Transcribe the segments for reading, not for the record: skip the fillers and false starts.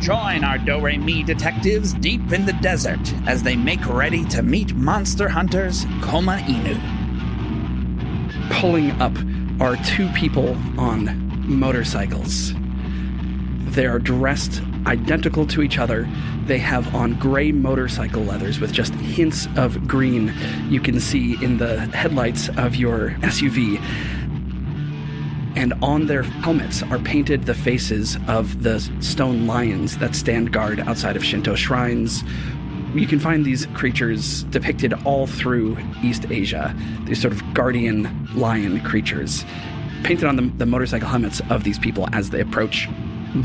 join our Do-Re-Mi detectives deep in the desert as they make ready to meet monster hunters Koma Inu. Pulling up are two people on motorcycles. They are dressed identical to each other. They have on gray motorcycle leathers with just hints of green you can see in the headlights of your SUV. And on their helmets are painted the faces of the stone lions that stand guard outside of Shinto shrines. You can find these creatures depicted all through East Asia, these sort of guardian lion creatures, painted on the motorcycle helmets of these people as they approach.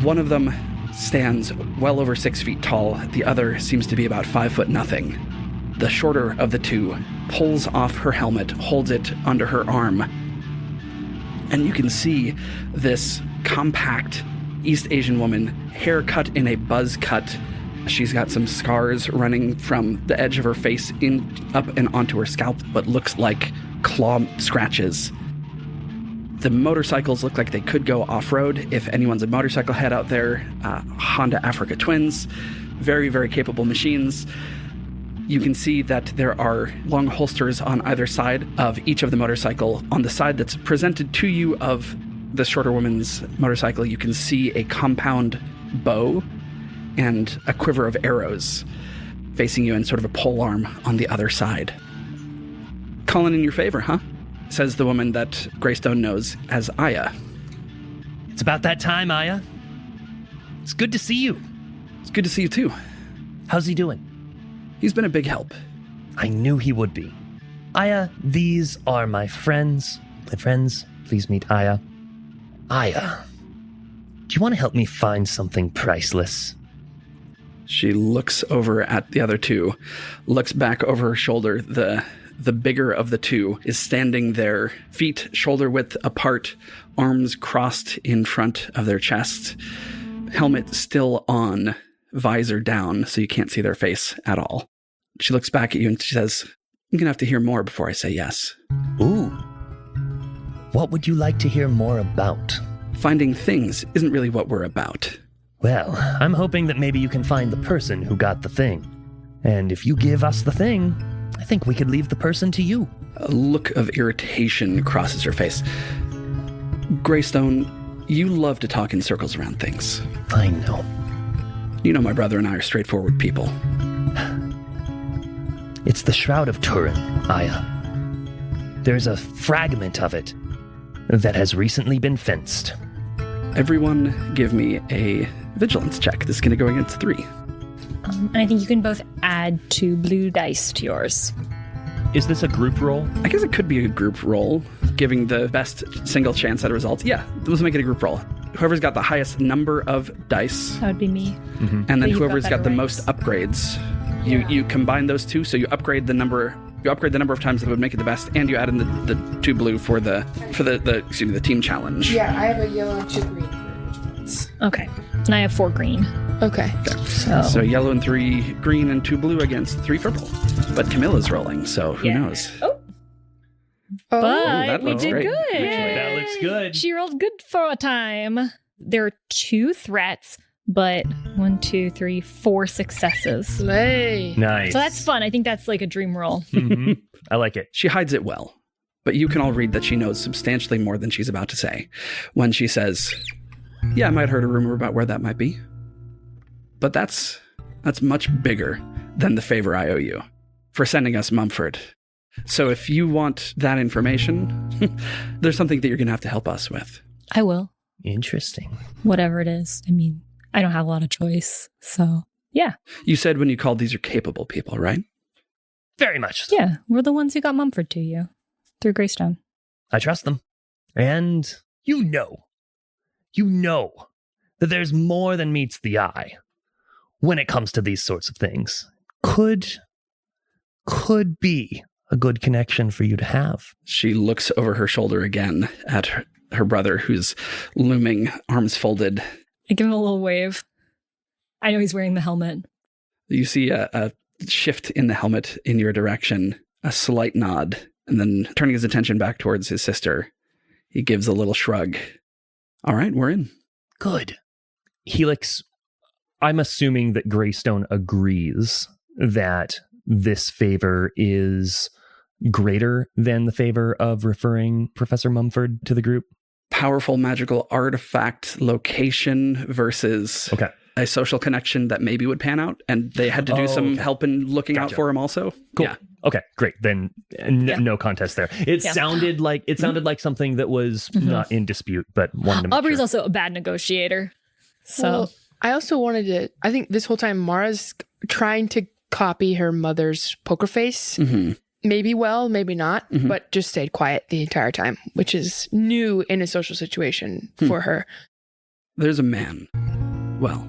One of them stands well over 6 feet tall. The other seems to be about 5 foot nothing. The shorter of the two pulls off her helmet, holds it under her arm, and you can see this compact East Asian woman, hair cut in a buzz cut. She's got some scars running from the edge of her face up and onto her scalp, but looks like claw scratches. The motorcycles look like they could go off-road if anyone's a motorcycle head out there. Honda Africa Twins, very, very capable machines. You can see that there are long holsters on either side of each of the motorcycle. On the side that's presented to you of the shorter woman's motorcycle, you can see a compound bow and a quiver of arrows facing you in sort of a pole arm on the other side. Calling in your favor, huh? Says the woman that Greystone knows as Aya. It's about that time, Aya. It's good to see you. It's good to see you too. How's he doing? He's been a big help. I knew he would be. Aya, these are my friends. My friends, please meet Aya. Aya, do you want to help me find something priceless? She looks over at the other two, looks back over her shoulder. The bigger of the two is standing there, feet shoulder width apart, arms crossed in front of their chest, helmet still on, visor down so you can't see their face at all. She looks back at you and she says, I'm going to have to hear more before I say yes. Ooh. What would you like to hear more about? Finding things isn't really what we're about. Well, I'm hoping that maybe you can find the person who got the thing. And if you give us the thing, I think we could leave the person to you. A look of irritation crosses her face. Greystone, you love to talk in circles around things. I know. You know my brother and I are straightforward people. It's the Shroud of Turin, Aya. There's a fragment of it that has recently been fenced. Everyone give me a vigilance check. This is going to go against 3. And I think you can both add 2 blue dice to yours. Is this a group roll? I guess it could be a group roll, giving the best single chance at a result. Yeah, let's make it a group roll. Whoever's got the highest number of dice. That would be me. Mm-hmm. And then whoever's got the ranks. most upgrades. You combine those two, so you upgrade the number of times that would make it the best, and you add in the 2 blue for the team challenge. Yeah, I have a yellow and 2 green for vigilance. Okay. And I have 4 green. Okay. So yellow and 3 green and 2 blue against 3 purple. But Camilla's rolling, so who knows? Oh. Oh, But we looks did great. good. That looks good. She rolled good for a time. There are 2 threats, but 1, 2, 3, 4 successes. slay. Nice. So that's fun. I think that's like a dream roll. Mhm. I like it. She hides it well, but you can all read that she knows substantially more than she's about to say when she says, yeah, I might have heard a rumor about where that might be. But that's much bigger than the favor I owe you for sending us Mumford. So if you want that information, there's something that you're going to have to help us with. I will. Interesting. Whatever it is. I mean, I don't have a lot of choice. So, yeah. You said when you called these are capable people, right? Very much so. Yeah. We're the ones who got Mumford to you through Greystone. I trust them. And you know that there's more than meets the eye when it comes to these sorts of things. Could be a good connection for you to have. She looks over her shoulder again at her brother, who's looming, arms folded. I give him a little wave. I know he's wearing the helmet. You see a shift in the helmet in your direction, a slight nod, and then turning his attention back towards his sister, he gives a little shrug. All right, we're in. Good. Helix, I'm assuming that Greystone agrees that this favor is greater than the favor of referring Professor Mumford to the group. Powerful magical artifact location versus Okay. a social connection that maybe would pan out. And they had to do some help in looking out Gotcha. for him also. Cool. Yeah. Okay, great. Then no contest there. It sounded like something that was not in dispute, but wanted to make Aubrey's sure. also a bad negotiator. So Well, I also wanted to. I think this whole time Mara's trying to copy her mother's poker face. Mm-hmm. Maybe well, maybe not, but just stayed quiet the entire time, which is new in a social situation for her. There's a man. Well,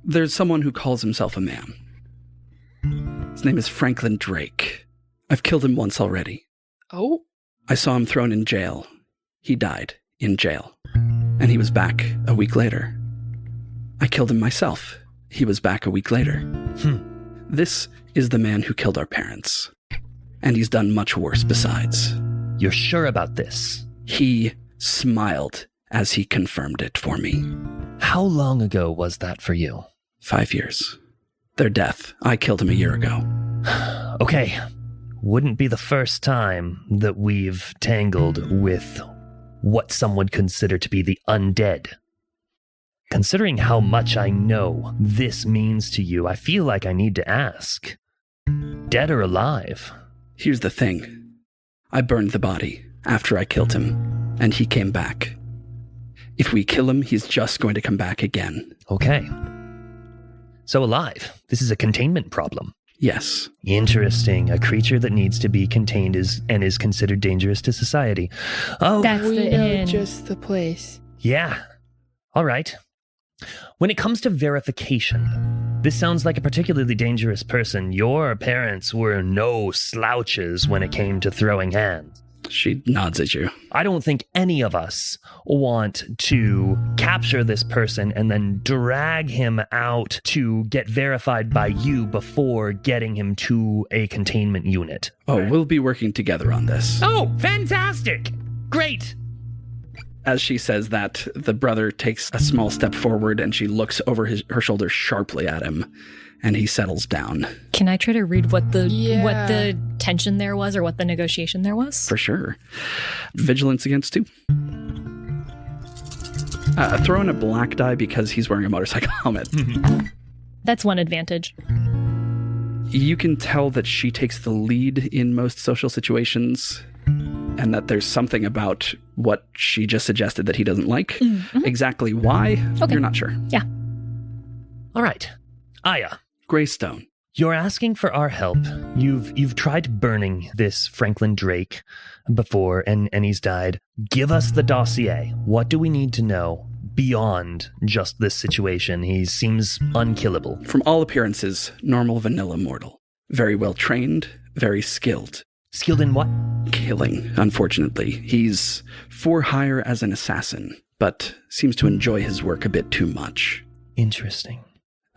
there's someone who calls himself a man. His name is Franklin Drake. I've killed him once already. Oh, I saw him thrown in jail. He died in jail. And he was back a week later. I killed him myself. He was back a week later. This is the man who killed our parents. And he's done much worse besides. You're sure about this? He smiled as he confirmed it for me. How long ago was that for you? 5 years. Their death. I killed him a year ago. Okay. Wouldn't be the first time that we've tangled with what some would consider to be the undead. Considering how much I know this means to you, I feel like I need to ask. Dead or alive? Here's the thing. I burned the body after I killed him, and he came back. If we kill him, he's just going to come back again. Okay. So alive. This is a containment problem. Yes. Interesting. A creature that needs to be contained is considered dangerous to society. Oh, that's we the know end. just the place. yeah. All right. When it comes to verification, this sounds like a particularly dangerous person. Your parents were no slouches when it came to throwing hands. She nods at you. I don't think any of us want to capture this person and then drag him out to get verified by you before getting him to a containment unit. Oh, we'll be working together on this. Oh, fantastic! Great! As she says that, the brother takes a small step forward and she looks over her shoulder sharply at him, and he settles down. Can I try to read what the Yeah. tension there was or what the negotiation there was? For sure. Vigilance against 2. Throw in a black die because he's wearing a motorcycle helmet. That's one advantage. You can tell that she takes the lead in most social situations, and that there's something about what she just suggested that he doesn't like. Exactly why, you're not sure. Yeah. All right. Aya, Greystone. you're asking for our help. You've tried burning this Franklin Drake before, and he's died. Give us the dossier. What do we need to know beyond just this situation? He seems unkillable. From all appearances, normal vanilla mortal. Very well trained, very skilled. Skilled in what? Killing, unfortunately. He's for hire as an assassin, but seems to enjoy his work a bit too much. Interesting.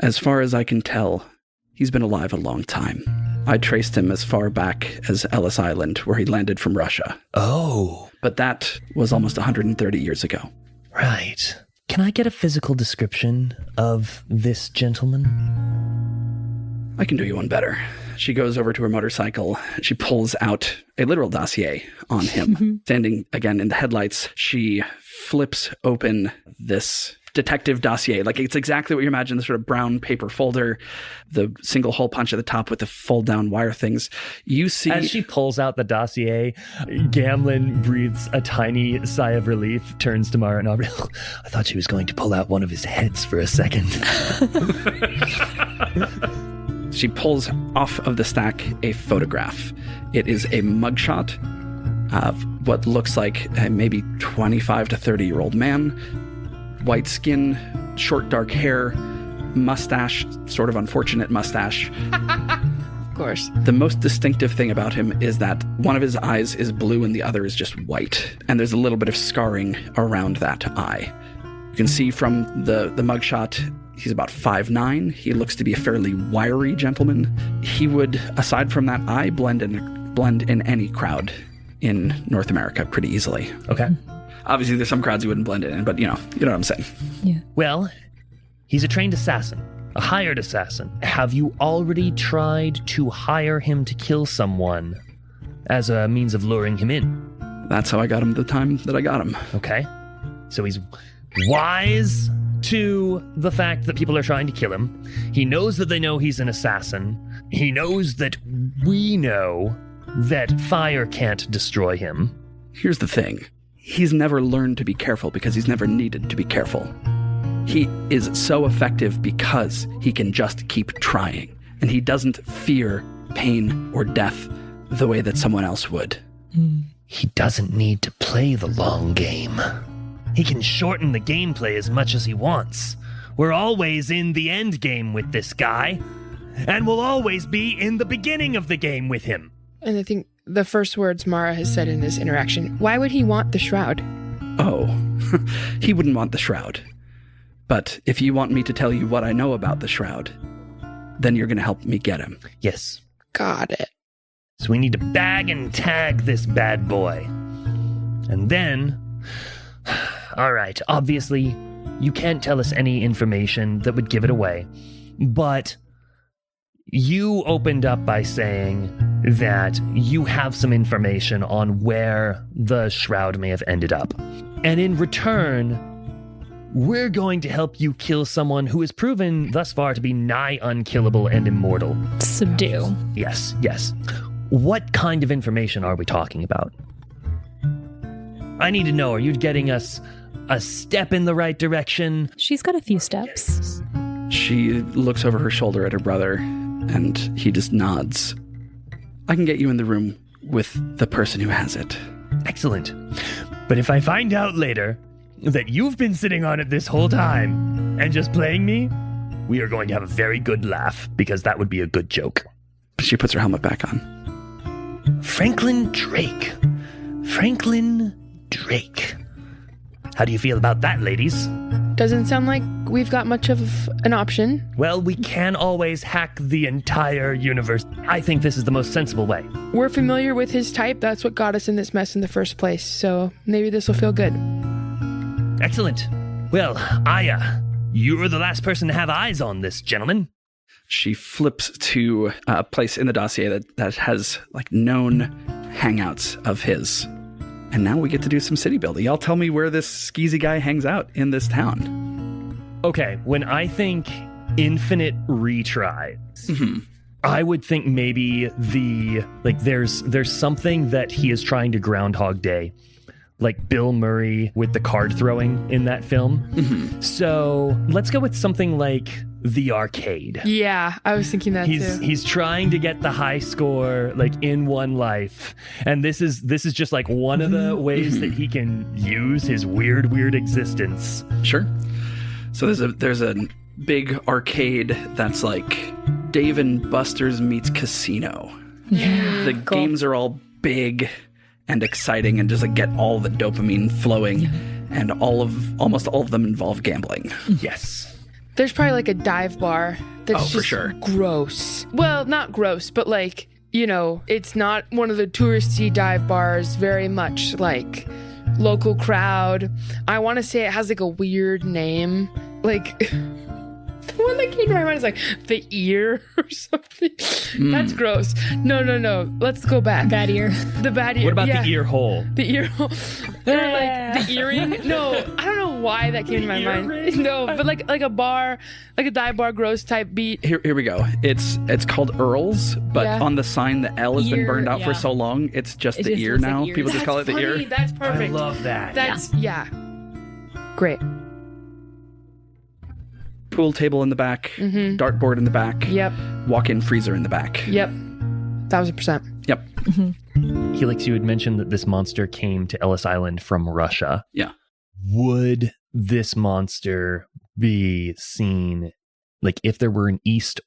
As far as I can tell, he's been alive a long time. I traced him as far back as Ellis Island, where he landed from Russia. Oh, But that was almost 130 years ago. right. Can I get a physical description of this gentleman? I can do you one better. She goes over to her motorcycle. She pulls out a literal dossier on him. Standing again in the headlights, she flips open this detective dossier. Like, it's exactly what you imagine, the sort of brown paper folder, the single hole punch at the top with the fold down wire things. You see... As she pulls out the dossier, Gamlin breathes a tiny sigh of relief, turns to Mara and Aubrey. I thought she was going to pull out one of his heads for a second. She pulls off of the stack a photograph. It is a mugshot of what looks like a maybe 25 to 30-year-old man. White skin, short dark hair, mustache, sort of unfortunate mustache. Of course. The most distinctive thing about him is that one of his eyes is blue and the other is just white. And there's a little bit of scarring around that eye. You can see from the mugshot, he's about 5'9". He looks to be a fairly wiry gentleman. He would, aside from that eye, blend in any crowd in North America pretty easily. Okay. Obviously, there's some crowds he wouldn't blend in, but you know what I'm saying. Well, He's a trained assassin, a hired assassin. Have you already tried to hire him to kill someone as a means of luring him in? That's how I got him the time that I got him. Okay. So he's wise to the fact that people are trying to kill him. He knows that they know he's an assassin. He knows that we know that fire can't destroy him. Here's the thing. He's never learned to be careful because he's never needed to be careful. He is so effective because he can just keep trying. And he doesn't fear pain or death the way that someone else would. He doesn't need to play the long game. He can shorten the gameplay as much as he wants. We're always in the end game with this guy, and we'll always be in the beginning of the game with him. And I think the first words Mara has said in this interaction, why would he want the Shroud? Oh, he wouldn't want the Shroud. But if you want me to tell you what I know about the Shroud, then you're going to help me get him. Yes. Got it. So we need to bag and tag this bad boy. And then... All right, obviously, you can't tell us any information that would give it away. But you opened up by saying that you have some information on where the Shroud may have ended up. And in return, we're going to help you kill someone who is proven thus far to be nigh unkillable and immortal. Subdue. Yes, yes. What kind of information are we talking about? I need to know, are you getting us a step in the right direction? She's got a few steps. She looks over her shoulder at her brother, and he just nods. I can get you in the room with the person who has it. Excellent. But if I find out later that you've been sitting on it this whole time and just playing me, we are going to have a very good laugh, because that would be a good joke. She puts her helmet back on. Franklin Drake. Franklin Drake. How do you feel about that, ladies? Doesn't sound like we've got much of an option. Well, we can always hack the entire universe. I think this is the most sensible way. We're familiar with his type. That's what got us in this mess in the first place. So maybe this will feel good. Excellent. Well, Aya, you're the last person to have eyes on this, gentleman. She flips to a place in the dossier that has like known hangouts of his. And now we get to do some city building. Y'all tell me where this skeezy guy hangs out in this town. Okay, when I think infinite retries, I would think maybe there's something that he is trying to Groundhog Day, like Bill Murray with the card throwing in that film. So let's go with something like the arcade. Yeah, I was thinking that too. He's trying to get the high score like in one life, and this is just like one of the ways that he can use his weird existence. Sure. So there's a big arcade that's like Dave and Buster's meets casino. Yeah. The games are all big and exciting and just like get all the dopamine flowing, and almost all of them involve gambling. Yes. There's probably like a dive bar that's for just sure. gross. Well, not gross, but like, you know, it's not one of the touristy dive bars, very much like local crowd. I want to say it has like a weird name. Like, the one that came to my mind is like the ear or something. That's gross. No. Let's go back. Bad ear. The bad ear. What about yeah. the ear hole? The ear hole. Or like the earring. No, I don't know why that came to my mind. No, but like a bar, like a dive bar, gross type beat. Here we go. It's called Earl's, but Yeah. on the sign, the L has been Ear, burned out for yeah. so long, it's just It the just ear looks like now. ears. People just call it the Funny, ear. That's perfect. I love that. That's yeah. Great. Pool table in the back, dartboard in the back, Yep. walk-in freezer in the back. Yep. 1000%. Yep. Helix, you had mentioned that this monster came to Ellis Island from Russia. Yeah. Would this monster be seen, like if there were an East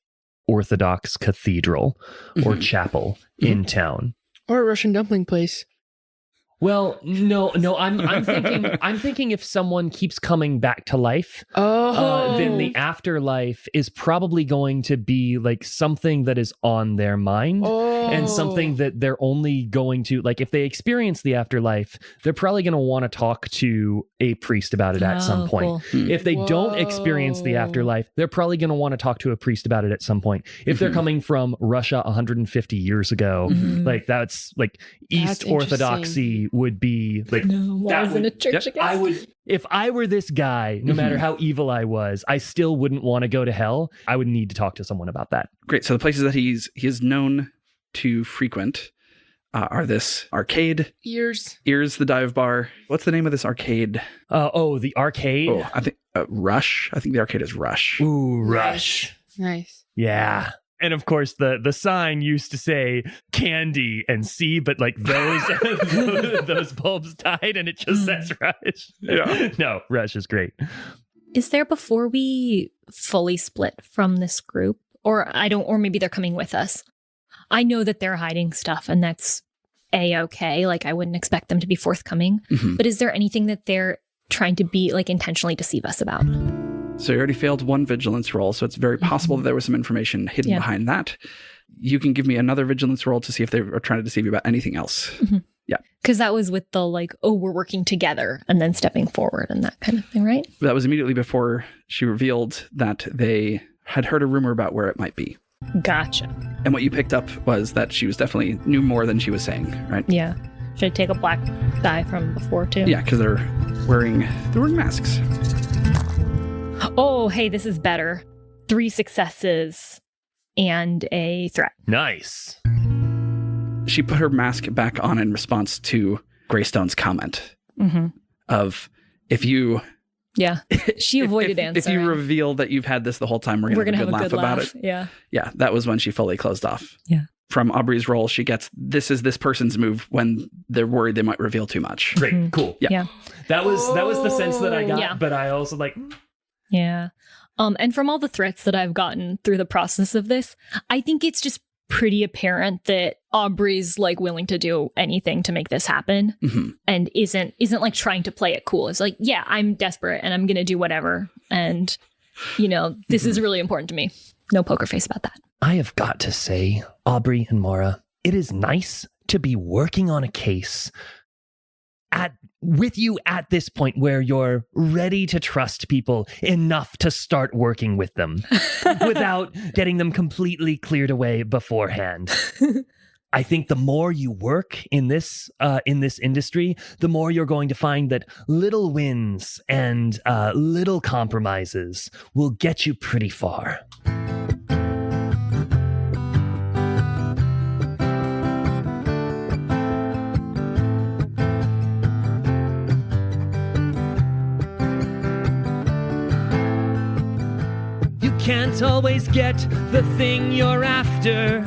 Orthodox cathedral or chapel in town? Or a Russian dumpling place. Well, no, I'm thinking if someone keeps coming back to life, then the afterlife is probably going to be like something that is on their mind. Oh. and something that they're only going to, like, if they experience the afterlife, they're probably going to want to talk to a priest about it at some point. Cool. If they don't experience the afterlife, they're probably going to want to talk to a priest about it at some point. If they're coming from Russia 150 years ago, like that's like East Orthodoxy would be like, I was in a church again. I would, if I were this guy, no matter how evil I was, I still wouldn't want to go to hell. I would need to talk to someone about that. Great. So the places that he is known to frequent are this arcade, Ears, the dive bar. What's the name of this arcade? The arcade. Oh, I think Rush. I think the arcade is Rush. Ooh, Rush. nice. Yeah. And of course, the sign used to say candy and C, but like those those bulbs died, and it just says Rush. Yeah. No, Rush is great. Is there, before we fully split from this group, or maybe they're coming with us? I know that they're hiding stuff, and that's A-okay. Like, I wouldn't expect them to be forthcoming. But is there anything that they're trying to be, like, intentionally deceive us about? So you already failed one vigilance roll, so it's very possible that there was some information hidden behind that. You can give me another vigilance roll to see if they are trying to deceive you about anything else. Yeah. Because that was with the, like, oh, we're working together, and then stepping forward and that kind of thing, right? That was immediately before she revealed that they had heard a rumor about where it might be. Gotcha. And what you picked up was that she was definitely knew more than she was saying, right? Yeah. Should I take a black die from before, too? Yeah, because they're wearing masks. Oh, hey, this is better. 3 successes and a threat. Nice. She put her mask back on in response to Greystone's comment of, if you... Yeah, she avoided answering. If you reveal that you've had this the whole time, we're going to have a good laugh about it. Yeah. Yeah, that was when she fully closed off. Yeah. From Aubrey's role, she gets, this is this person's move when they're worried they might reveal too much. Great. Cool. Yeah. That was the sense that I got, but I also like... Yeah. And from all the threats that I've gotten through the process of this, I think it's just pretty apparent that Aubrey's like willing to do anything to make this happen and isn't like trying to play it cool. It's like, yeah, I'm desperate and I'm going to do whatever. And, you know, this is really important to me. No poker face about that. I have got to say, Aubrey and Mara, it is nice to be working on a case with you at this point where you're ready to trust people enough to start working with them without getting them completely cleared away beforehand. I think the more you work in this industry, the more you're going to find that little wins and little compromises will get you pretty far. Can't always get the thing you're after.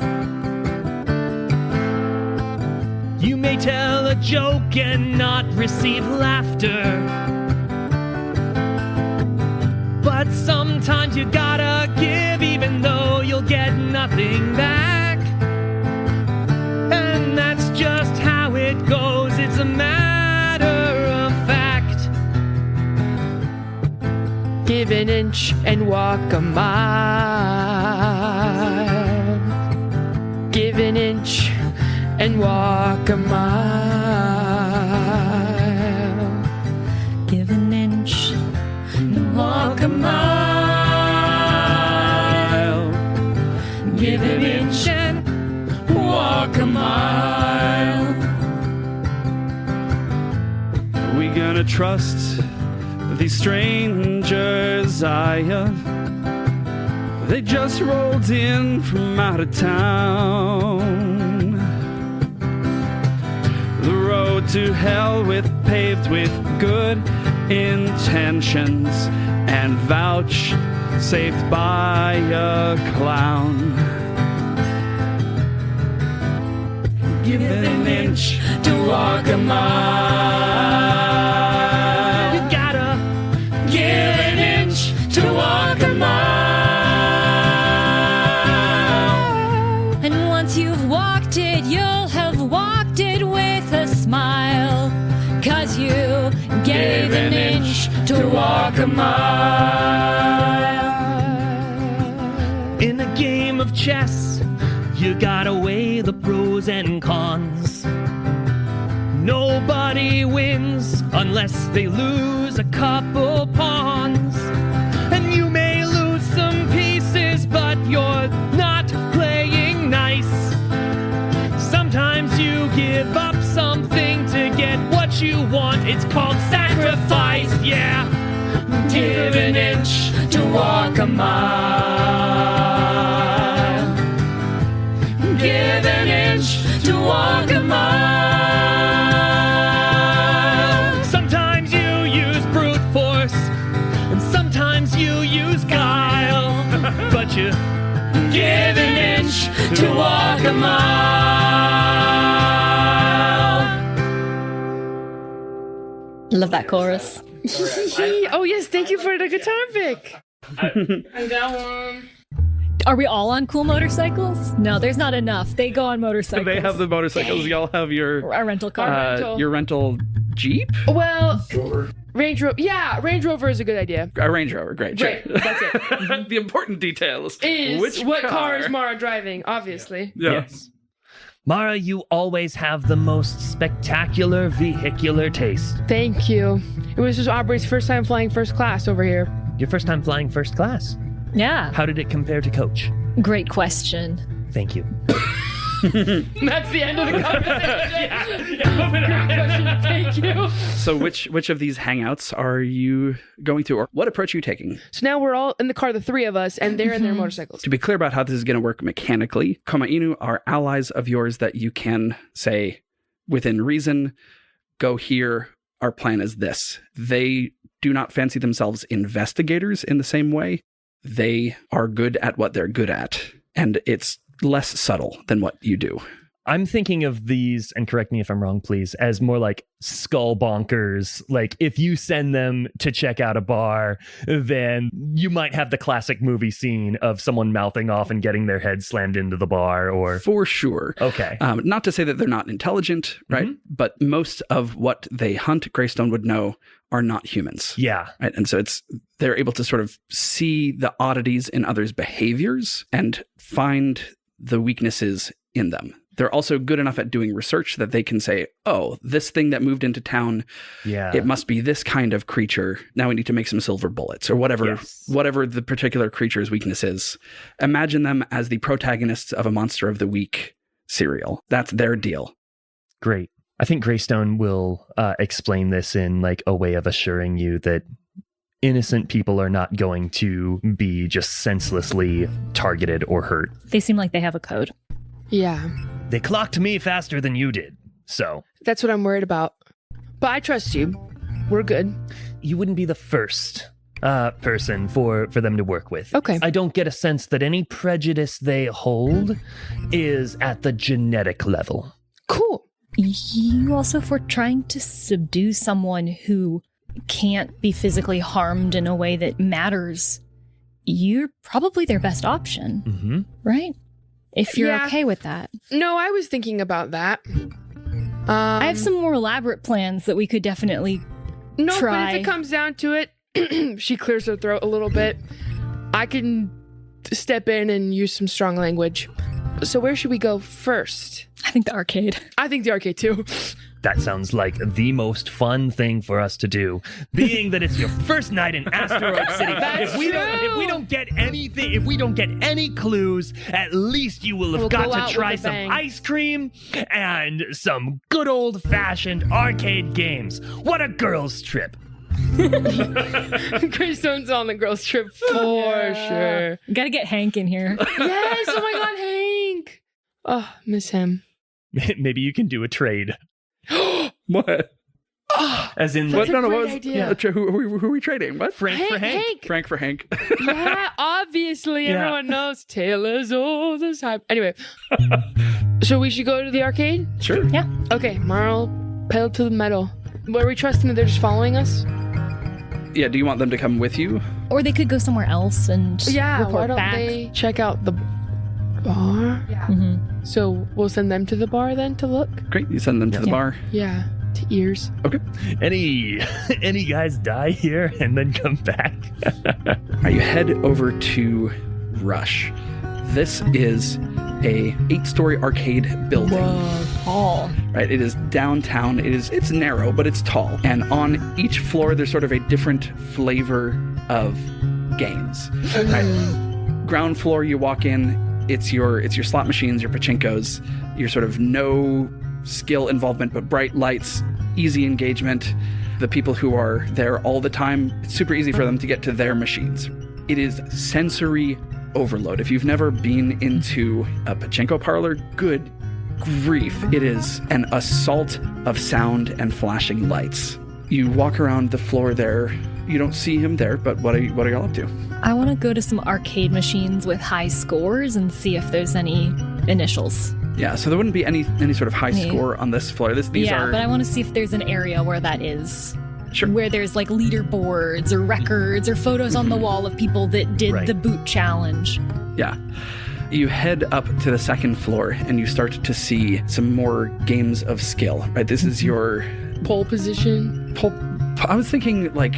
You may tell a joke and not receive laughter. But sometimes you gotta give even though you'll get nothing back. And that's just how it goes. It's a matter of fact. Give an inch and walk a mile. Give an inch and walk a mile. Give an inch and walk a mile. Give an inch and walk a mile. We gonna trust these strangers, they just rolled in from out of town. The road to hell paved with good intentions and vouchsafed by a clown. Give an inch to walk a mile. Give an inch to walk a mile. And once you've walked it, you'll have walked it with a smile. 'Cause you gave an inch to walk a mile. In a game of chess, You gotta weigh the pros and cons. Nobody wins unless they lose a couple pawns. And you may lose some pieces, but you're not playing nice. Sometimes you give up something to get what you want. It's called sacrifice, yeah. Give an inch to walk a mile. Give an inch to walk a mile. Sometimes you use brute force, and sometimes you use guile. But you give an inch to walk a mile. Love that chorus. Oh, yes. Thank you for the guitar pick. And that one. Are we all on cool motorcycles? No, there's not enough. They go on motorcycles. They have the motorcycles. Y'all have your Our rental car. your rental Jeep? Well, Range Rover. Yeah, Range Rover is a good idea. A Range Rover. Great. Great. Sure. That's it. The important details. Is what car is Mara driving, obviously. Yeah. Yes. Mara, you always have the most spectacular vehicular taste. Thank you. It was just Aubrey's first time flying first class over here. Your first time flying first class. Yeah. How did it compare to coach? Great question. Thank you. That's the end of the conversation. Yeah. Thank you. So which of these hangouts are you going to, or what approach are you taking? So now we're all in the car, the three of us, and they're in their motorcycles. To be clear about how this is going to work mechanically, Koma Inu are allies of yours that you can say, within reason, go here, our plan is this. They do not fancy themselves investigators in the same way. They are good at what they're good at, and it's less subtle than what you do. I'm thinking of these, and correct me if I'm wrong, please, as more like skull bonkers. Like if you send them to check out a bar, then you might have the classic movie scene of someone mouthing off and getting their head slammed into the bar, or... For sure. Okay. Not to say that they're not intelligent, right? Mm-hmm. But most of what they hunt, Greystone would know, are not humans. Yeah. Right? And so they're able to sort of see the oddities in others' behaviors and find the weaknesses in them. They're also good enough at doing research that they can say, oh, this thing that moved into town, it must be this kind of creature. Now we need to make some silver bullets, or whatever the particular creature's weakness is. Imagine them as the protagonists of a Monster of the Week serial. That's their deal. Great. I think Greystone will explain this in like a way of assuring you that innocent people are not going to be just senselessly targeted or hurt. They seem like they have a code. Yeah. They clocked me faster than you did, so... That's what I'm worried about. But I trust you. We're good. You wouldn't be the first person for them to work with. Okay. I don't get a sense that any prejudice they hold is at the genetic level. Cool. You also, for trying to subdue someone who can't be physically harmed in a way that matters, you're probably their best option, right? If you're okay with that. No, I was thinking about that. I have some more elaborate plans that we could definitely try. But if it comes down to it, she clears her throat a little bit. I can step in and use some strong language. So where should we go first? I think the arcade. I think the arcade too. That sounds like the most fun thing for us to do, being that it's your first night in Asteroid City. If we don't get anything, if we don't get any clues, at least you will have got to try some ice cream and some good old-fashioned arcade games. What a girls' trip. Greystone's on the girls' trip for sure. Gotta get Hank in here. Yes, oh my god, Hank. Oh, miss him. Maybe you can do a trade. What? As in, That's like, a great idea. Who are we trading? What? Frank for Hank. Frank for Hank. Yeah, obviously everyone knows Taylor's all the time. Anyway, so we should go to the arcade? Sure. Yeah. Okay, Marl, pedal to the metal. What, are we trusting that they're just following us? Yeah, do you want them to come with you? Or they could go somewhere else and report why don't back. they check out the bar? Yeah. Mm-hmm. So we'll send them to the bar then to look? Great, you send them to the bar. Yeah, to ears. Okay. any guys die here and then come back? All right, you head over to Rush. This is a 8-story arcade building. Tall. Right, it is downtown. It's narrow, but it's tall. And on each floor, there's sort of a different flavor of games. Right? Ground floor, you walk in, it's your slot machines, your pachinkos, your sort of no skill involvement, but bright lights, easy engagement. The people who are there all the time, it's super easy for them to get to their machines. It is sensory overload. If you've never been into a pachinko parlor, good grief. It is an assault of sound and flashing lights. You walk around the floor there. You don't see him there, but what are y'all up to? I want to go to some arcade machines with high scores and see if there's any initials. Yeah, so there wouldn't be any sort of high score on this floor. These are... but I want to see if there's an area where that is. Sure. Where there's like leaderboards or records or photos on the wall of people that did the boot challenge. Yeah. You head up to the second floor and you start to see some more games of skill, right? This is your... Pole position. I was thinking like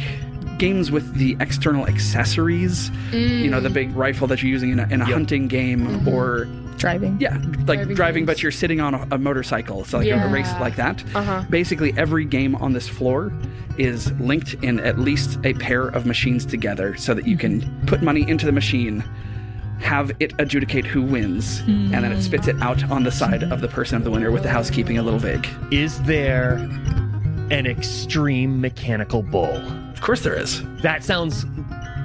games with the external accessories, the big rifle that you're using in a hunting game or... Driving. Yeah, like driving but you're sitting on a motorcycle. So like a race like that. Basically, every game on this floor is linked in at least a pair of machines together so that you can put money into the machine, have it adjudicate who wins, and then it spits it out on the side of the person of the winner with the housekeeping a little vague. Is there an extreme mechanical bull? Of course there is. That sounds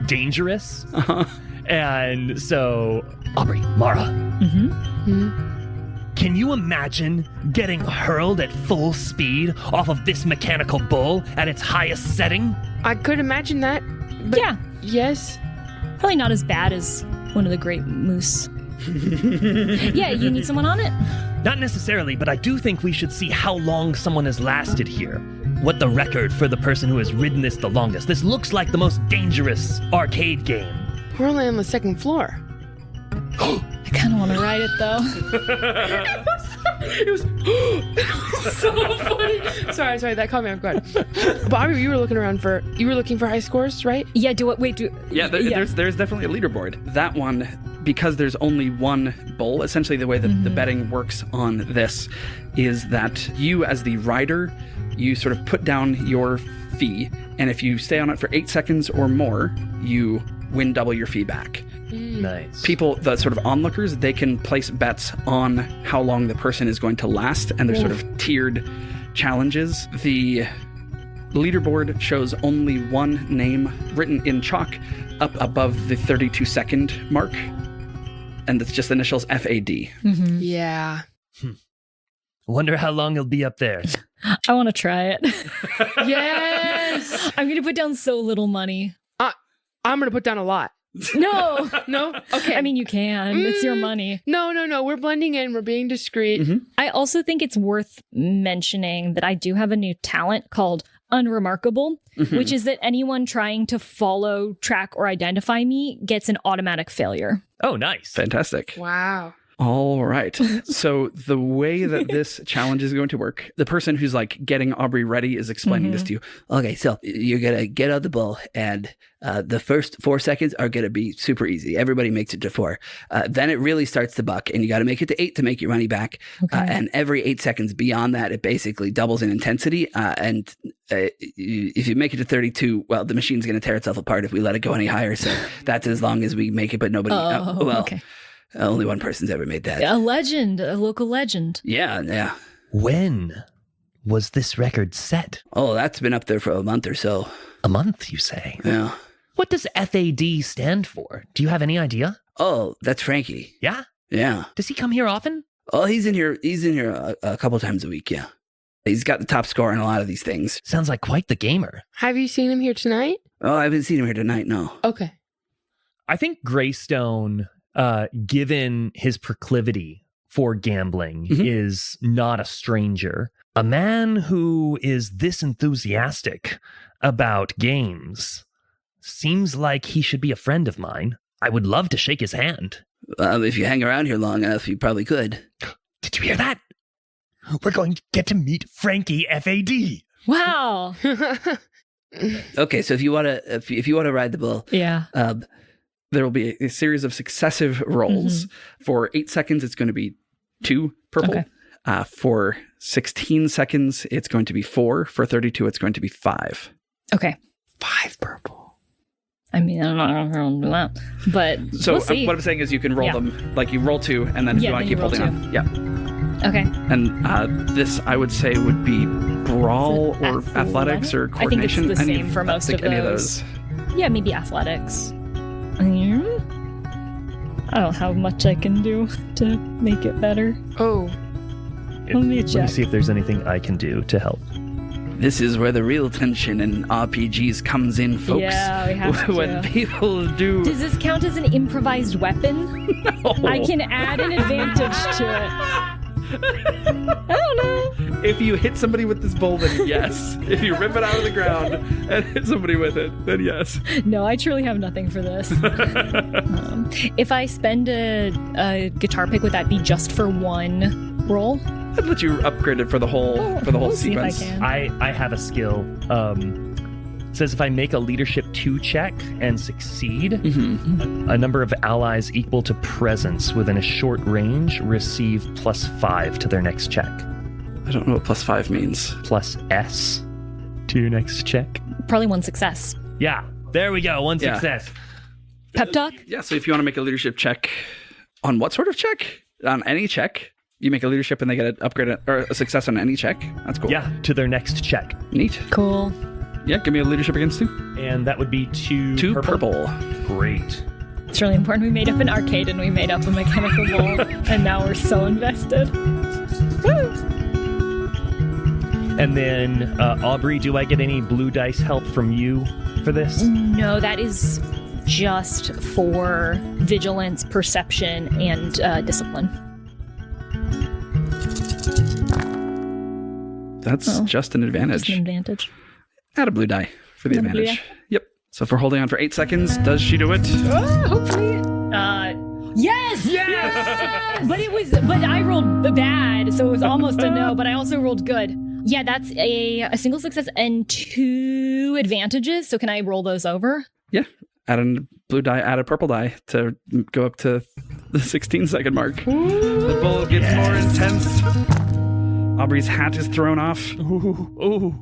dangerous. And so, Aubrey, Mara, can you imagine getting hurled at full speed off of this mechanical bull at its highest setting? I could imagine that. But Yeah. Yes. Probably not as bad as one of the great moose. Yeah, you need someone on it? Not necessarily, but I do think we should see how long someone has lasted here. What the record for the person who has ridden this the longest. This looks like the most dangerous arcade game. We're only on the second floor. I kind of want to ride it, though. It was so funny. Sorry, that caught me off guard. Bobby, you were looking for high scores, right? Yeah, There's definitely a leaderboard. That one, because there's only one bowl, essentially the way that the betting works on this is that you as the rider, you sort of put down your fee, and if you stay on it for 8 seconds or more, you win double your fee back. Nice. People, the sort of onlookers, they can place bets on how long the person is going to last, and there's sort of tiered challenges. The leaderboard shows only one name written in chalk up above the 32-second mark, and it's just initials FAD. Yeah. Wonder how long he'll be up there. I want to try it. Yes. I'm going to put down so little money. I'm going to put down a lot. No. No? Okay. I mean, you can. It's your money. No. We're blending in. We're being discreet. I also think it's worth mentioning that I do have a new talent called Unremarkable, which is that anyone trying to follow, track, or identify me gets an automatic failure. Oh, nice. Fantastic. Wow. All right. So the way that this challenge is going to work, the person who's like getting Aubrey ready is explaining this to you. Okay, so you're going to get on the bull, and the first 4 seconds are going to be super easy. Everybody makes it to 4. Then it really starts to buck, and you got to make it to 8 to make your money back. And every 8 seconds beyond that, it basically doubles in intensity. And if you make it to 32, well, the machine's going to tear itself apart if we let it go any higher. So that's as long as we make it, but nobody... Okay. Only one person's ever made that. A legend, a local legend. Yeah. When was this record set? Oh, that's been up there for a month or so. A month, you say? Yeah. What does FAD stand for? Do you have any idea? Oh, that's Frankie. Yeah? Yeah. Does he come here often? Oh, he's in here a couple times a week, yeah. He's got the top score on a lot of these things. Sounds like quite the gamer. Have you seen him here tonight? Oh, I haven't seen him here tonight, no. Okay. I think Greystone, given his proclivity for gambling, is not a stranger. A man who is this enthusiastic about games seems like he should be a friend of mine. I would love to shake his hand. If you hang around here long enough, you probably could. Did you hear that? We're going to get to meet Frankie FAD. Wow. Okay, so if you want to ride the bull, Yeah. there will be a series of successive rolls. For 8 seconds, it's going to be 2 purple. Okay. For 16 seconds, it's going to be 4. For 32, it's going to be 5. Okay. 5 purple. I mean, I'm not going to do that. But So we'll see. what I'm saying is you can roll them, like you roll 2, and then if Yeah, you want to then keep you roll holding on. Yeah. Okay. And this, I would say, would be brawl or athletics or I think it's coordination. the same for most of any those. Yeah, maybe athletics. I don't have much I can do to make it better. Oh, Let me Let me check. see if there's anything I can do to help. This is where the real tension in RPGs comes in, folks. Yeah, we have When to. people do. Does this count as an improvised weapon? I can add an advantage to it. I don't know. If you hit somebody with this bowl, then yes. If you rip it out of the ground and hit somebody with it, then yes. No, I truly have nothing for this. If I spend a guitar pick, would that be just for one roll? I'd let you upgrade it for the whole We'll see if I sequence. can. I have a skill. It says if I make a leadership 2 check and succeed, a number of allies equal to presence within a short range receive +5 to their next check. I don't know what +5 means. Plus S to your next check. Probably one success. Yeah, there we go. One Yeah. success. Pep talk? Yeah, so if you want to make a leadership check, on what sort of check? On any check. You make a leadership and they get an upgrade or a success on any check. That's cool. Yeah, to their next check. Neat. Cool. Yeah, give me a leadership against 2. And that would be 2 2 purple. Great. It's really important. We made up an arcade and we made up a mechanical ball, and now we're so invested. Woo! And then, Aubrey, do I get any blue dice help from you for this? No, that is just for vigilance, perception, and discipline. That's just an advantage. Just an advantage. Add a blue die for the Add a blue advantage. Yep. So if we're holding on for 8 seconds, does she do it? Hopefully. Yes! Yes! But I rolled bad, so it was almost a no, but I also rolled good. Yeah, that's a single success and 2 advantages. So can I roll those over? Yeah. Add a blue die, add a purple die to go up to the 16-second mark. The bull gets more intense. Aubrey's hat is thrown off. Ooh.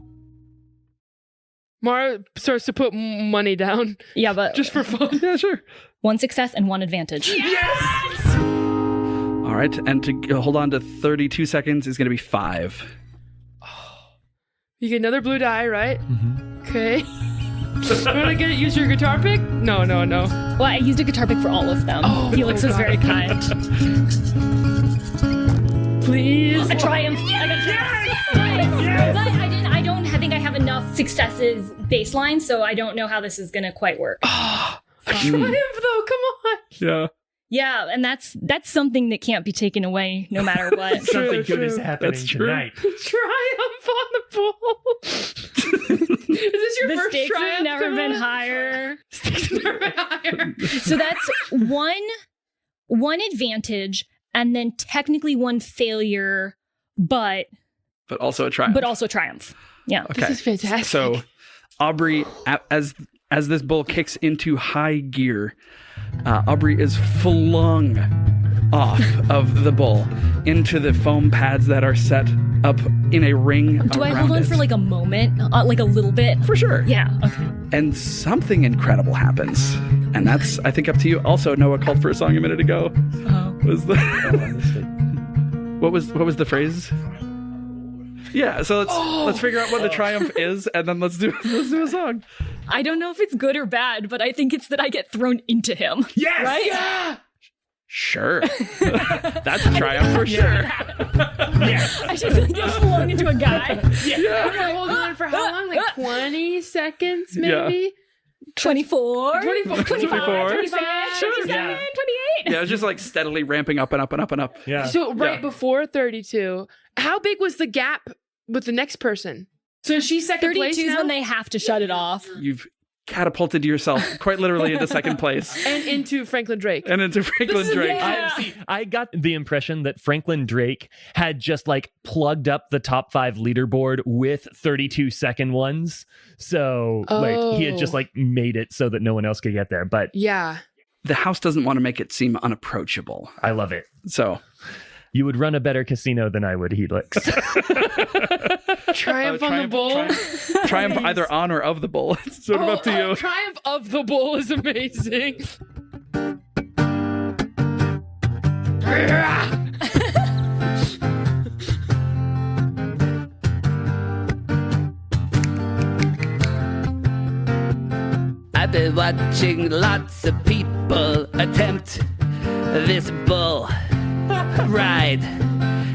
Mara starts to put money down Yeah, but just for fun. Yeah, sure. 1 success and 1 advantage. All right. And to hold on to 32 seconds is going to be 5. You get another blue die, right? Okay. You want to use your guitar pick? No. Well, I used a guitar pick for all of them. Felix was very kind. Please. A triumph. I got yes! But I don't think I have enough successes baseline, so I don't know how this is going to quite work. A triumph, though. Come on. Yeah. Yeah, and that's something that can't be taken away no matter what. Something True, good is true. happening That's true. tonight. Triumph on the ball. Is this your The first stakes triumph? have never been Koma? higher. Stakes have never been higher. So that's one advantage, and then technically 1 failure, but Also a triumph. also triumph. Yeah. Okay. This is fantastic. So, Aubrey, as this bull kicks into high gear, Aubrey is flung off of the bull into the foam pads that are set up in a ring. Do I around hold on it. for like a moment, like a little bit? For sure. Yeah. Okay. And something incredible happens, and that's I think up to you. Also, Noah called for a song a minute ago. Was the what was the phrase? Yeah, so let's figure out what the triumph is, and then let's do a song. I don't know if it's good or bad, but I think it's that I get thrown into him. Yes! Right? Yeah. Sure, that's a triumph for sure. Yes. I just like, get flung into a guy. We're holding on for how long? Like 20 seconds, maybe? 24, 24, 25, 24. 26, 27, Yeah. 28. Yeah, it's just like steadily ramping up and up and up and up. Yeah. So right Yeah. before 32, how big was the gap with the next person? So is she second place 32 is now? when they have to shut it off. You've catapulted yourself quite literally into second place and into Franklin Drake. and into Franklin Drake. I got the impression that Franklin Drake had just like plugged up the top 5 leaderboard with 32-second ones. So like he had just like made it so that no one else could get there. But Yeah. the house doesn't want to make it seem unapproachable. I love it. So you would run a better casino than I would, Helix. Triumph on the bull. Triumph either on or of the bull. It's sort of up to you. Triumph of the bull is amazing. I've been watching lots of people attempt this bull ride,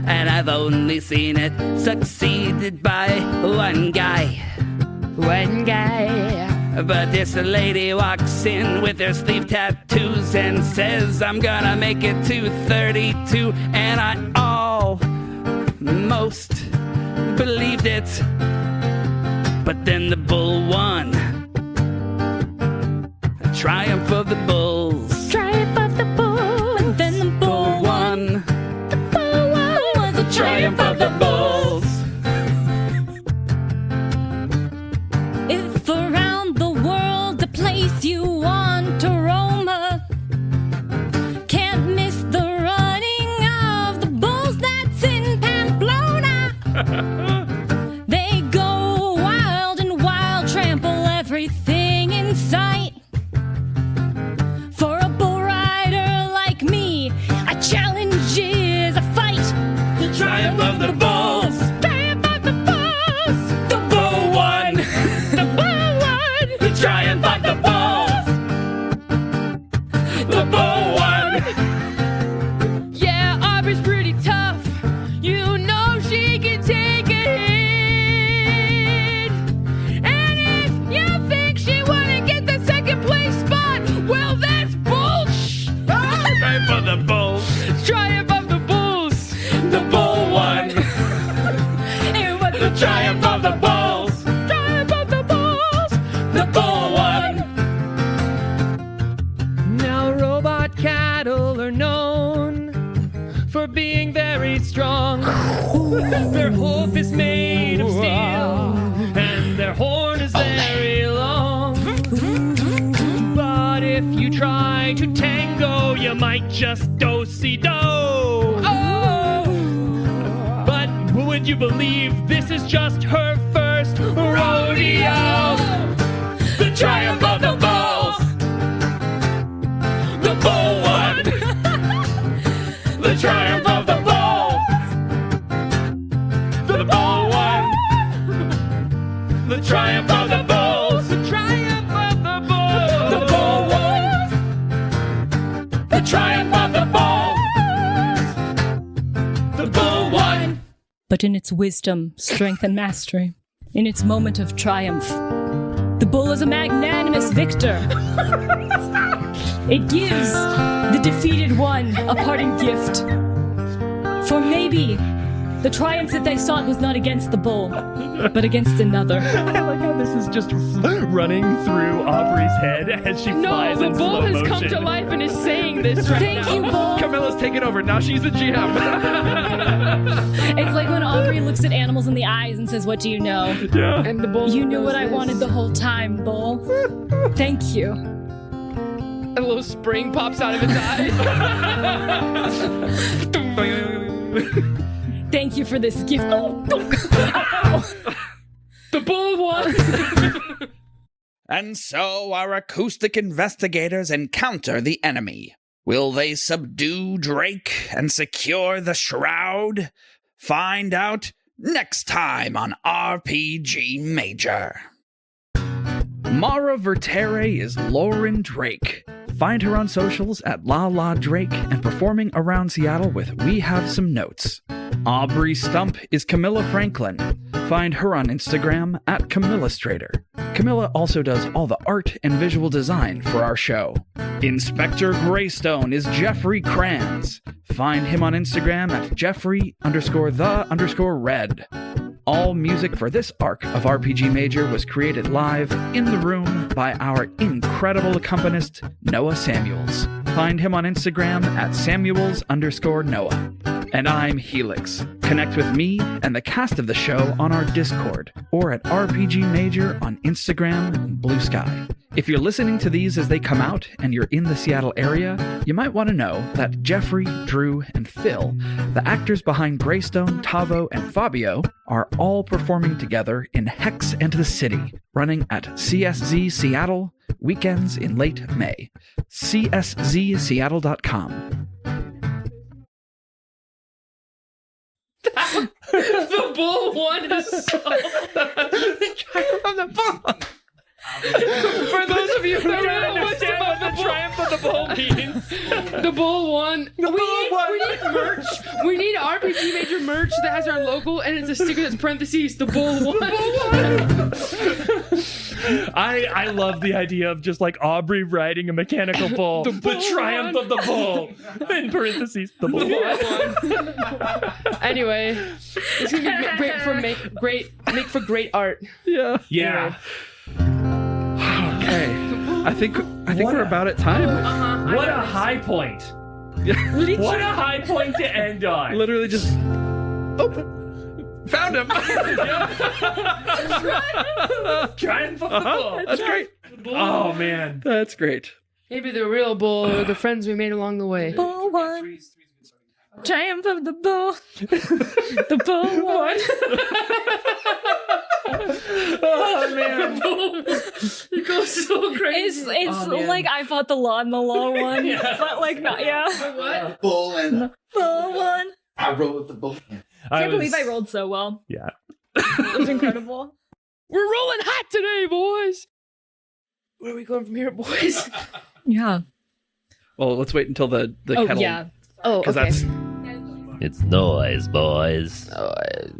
and I've only seen it succeeded by one guy. One guy. But this lady walks in with her sleeve tattoos and says, I'm gonna make it to 32, and I almost believed it. But then the bull won. Triumph of the bulls. Triumph of the bull, and then the bull won. The bull won. The Triumph of the bulls. If around the world the place you want to roam, can't miss the running of the bulls that's in Pamplona. They go wild and wild, trample everything in sight. For a bull rider like me, a challenge is a fight. The triumph of the bulls. Triumph of the bulls. The bull won. The bull won. The triumph of the bulls. The bull won. Yeah, Aubrey's pretty tough. You know she can take a hit. And if you think she wanna get the second place spot, well, that's bullshit. Triumph of the bulls. Triumph of the bulls. The bull won. It was The triumph of the bulls. Triumph of the bulls. The bull won. Now robot cattle are known for being very strong. Their hoof is made of steel, and their horn is very long. But if you try to tango, you might just do-si-do. But would you believe this is just her first rodeo? The triumph of the bulls. The bull won. The triumph of the bulls. The bull won. The triumph of the bulls. The triumph of the bull. The bull won. The triumph of the bulls. The bull won. But in its wisdom, strength, and mastery, in its moment of triumph, the bull is a magnanimous victor. It gives the defeated one a parting gift. For maybe the triumph that they sought was not against the bull, but against another. I like how this is just running through Aubrey's head as she No, flies the in bull slow has motion. come to life and is saying this right Thank now. you, bull. Camilla's taken over. Now she's the GM. It's like when Aubrey looks at animals in the eyes and says, "What do you know?" Yeah. And the bull You knew what I knows wanted this. the whole time, bull. Thank you. A little spring pops out of its eye. Thank you for this gift. The bull won. And so our acoustic investigators encounter the enemy. Will they subdue Drake and secure the Shroud? Find out next time on RPG Major. Mara Vertere is Lauren Drake. Find her on socials at La Drake and performing around Seattle with We Have Some Notes. Aubrey Stump is Camilla Franklin. Find her on Instagram at Camillastrator. Camilla also does all the art and visual design for our show. Inspector Greystone is Jeffrey Kranz. Find him on Instagram at Jeffrey_the_red. All music for this arc of RPG Major was created live in the room by our incredible accompanist, Noah Samuels. Find him on Instagram at Samuels_Noah. And I'm Helix. Connect with me and the cast of the show on our Discord or at RPG Major on Instagram and Blue Sky. If you're listening to these as they come out and you're in the Seattle area, you might want to know that Jeffrey, Drew, and Phil, the actors behind Greystone, Tavo, and Fabio, are all performing together in Hex and the City, running at CSZ Seattle, weekends in late May. CSZSeattle.com. The bull one is so... For those of you who don't understand what the triumph of the bull means, the bull won. We need merch. We need RPG Major merch that has our logo and it's a sticker that's parentheses. The bull won. I love the idea of just like Aubrey riding a mechanical bull. The triumph of the bull. In parentheses, the bull won. Anyway, it's gonna be great for make for great art. Yeah. Yeah. Okay. I think we're about at time. What a high point. What a high point to end on. Literally just... Oh! Found him! Triumph of the bull. That's great. Oh, man. That's great. Maybe the real bull or the friends we made along the way. Bull one. Triumph of the bull. The bull one. Oh, man. It goes so crazy. It's like I fought the law in the law one, but like not, yeah. What? Bull and Bull one. I rolled the bull. I can't believe I rolled so well. Yeah. It was incredible. We're rolling hot today, boys. Where are we going from here, boys? Yeah. Well, let's wait until the kettle... Yeah. Oh, Because okay. that's... It's noise, boys. Boys.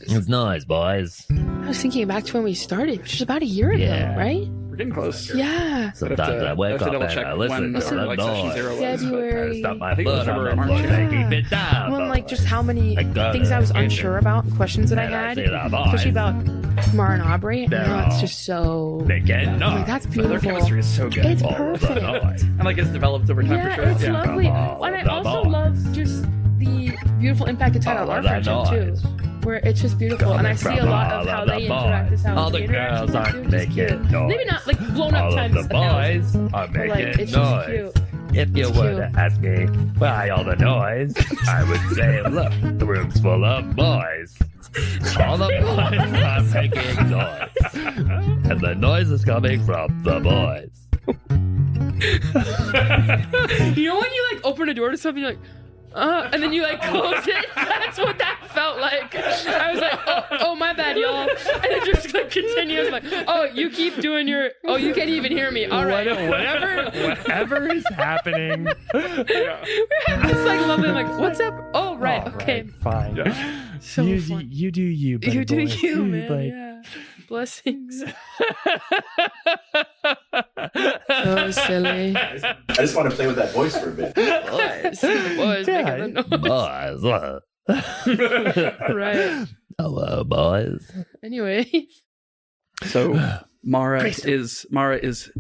It's noise, boys. I was thinking back to when we started, which was about a year ago, Yeah. right? We're getting close. Yeah. Sometimes I wake up and I listen to the noise. February. I stop my I think it was foot on February the or floor March. and keep it down. Well, like just how many I got things it. I was Get unsure it. about, questions that I And I had, say that, boys. especially about Mara and Aubrey. And They're now it's all just so. They get I'm like, knocked. that's Their beautiful. chemistry is so good. It's All the perfect. noise. And like it's developed over time Yeah, for sure. it's Yeah. lovely. All And I the also noise. love just the beautiful impact it's had on All our of that friendship too. noise. Where it's just beautiful, and I see a lot of how they interact. As how All the they interact girls with us, aren't too, which is making cute. noise. Maybe not like blown up All of times the 1,000, boys are but like making it's just noise. cute. If you It's were cute. to ask me why all the noise, I would say, look, the room's full of boys. All the boys are making noise. And the noise is coming from the boys. You know when you like open a door to something, you're like, and then you like close it. That's what that felt like. I was like, oh my bad, y'all. And it just like continues. Like, oh, you keep doing your. Oh, you can't even hear me. All right. Whatever is happening. It's like lovely. I'm like, what's up? Oh, right. All Okay. Fine. So you, fun. you do you, buddy You do boy. you, man. Like, Yeah. Blessings. So silly. I just want to play with that voice for a bit. Boys. Boys making the noise. Boys. Right. Hello, boys. Anyway. So Mara is